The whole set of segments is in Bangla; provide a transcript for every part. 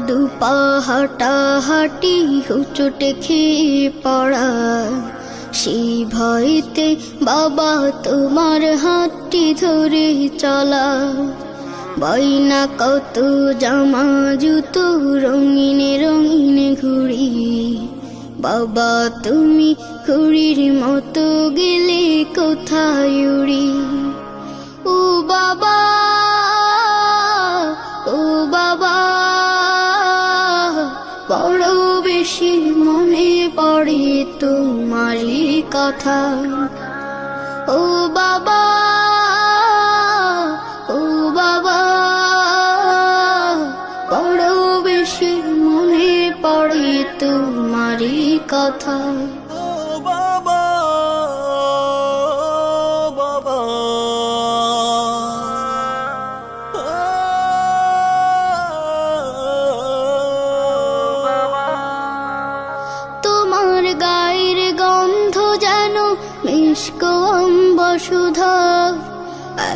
দুপা হাঁটা হাঁটি হুচটে খেয়ে পড়া, সেই ভয়তে বাবা তোমার হাতটি ধরে চলা। বাইনা কত জামা জুতো রঙিনে রঙিনে ঘুড়ি, বাবা তুমি ঘুড়ির মতো গেলে কোথায় উড়ি। ও বাবা, ও বাবা, বড় বেশি মনে পড়ে তোমারই কথা। ও বাবা, ও বাবা, বড় বেশি মনে পড়ে তোমারই কথা। ও বাবা, বাবা, তোমার গায়ের গন্ধ যেন মিষ্ক অম্বসুধা,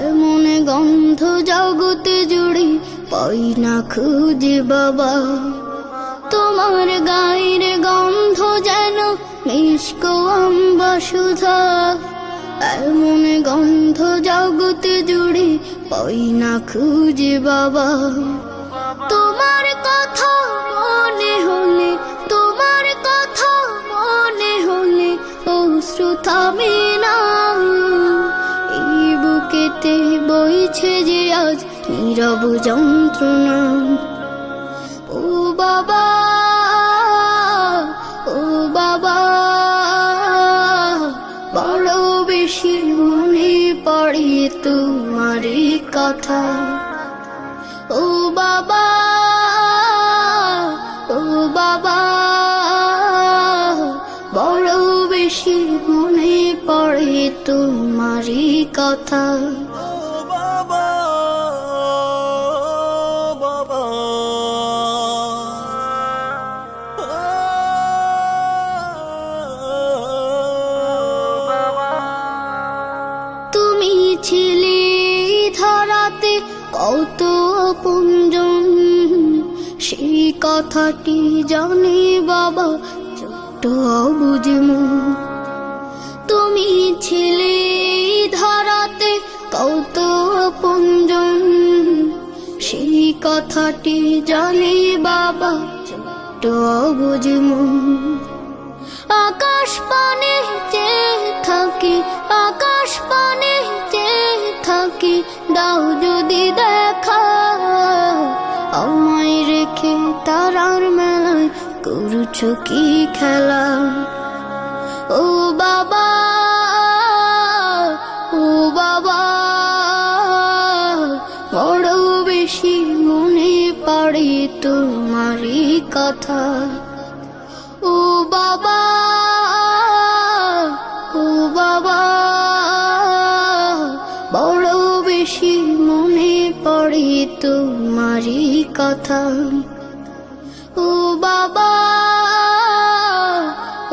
এমন গন্ধ জগতে জুড়ে পাই না খুঁজে বাবা। তোমার গায়ের গন্ধ যেন মিষ্ক অম্বসুধা, এমন গন্ধ জগতে জুড়ে পাই না খুঁজে বাবা। তোমার কথা মনে হলে, তোমার কথা মনে হলে অশ্রু থামে না। এই বুকেতে বইছে যে আজ নীরব যন্ত্রণা। ও বাবা, ও বাবা, বড় বেশি মনে পড়ে তোমারই কথা। ও বাবা, ও বাবা, বড় বেশি মনে পড়ে তোমারই কথা। ও বাবা, বাবা, তুমি ছিলে ধরাতে কত আপনজন, সেই কথাটি জানে বাবা ছোট্ট অবুঝ মন। তুমি ছিলে ধরাতে কত আপনজন, সেই কথাটি জানে বাবা ছোট্ট অবুঝ মন। আকাশ পানে চেয়ে থাকি, আকাশ পানে চেয়ে থাকি, দাও যদি দেখা। আমায় রেখে তারার মেলায় করছো কি খেলা। ও বাবা, ও বাবা, বড় বেশি মনে পড়ে তোমারই কথা। ও বাবা, ও বাবা, বড় বেশি মনে পড়ে তোমারই কথা। ও বাবা,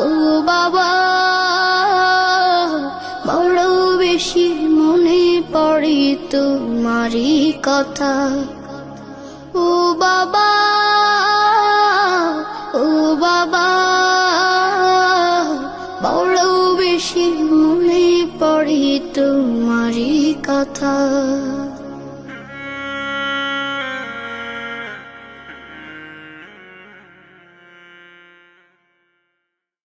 ও বাবা, বড় বেশি মনে পড়ে তোমারই কথা। ও বাবা, ও বাবা, বড় বেশি মনে পড়ে তোমারই কথা।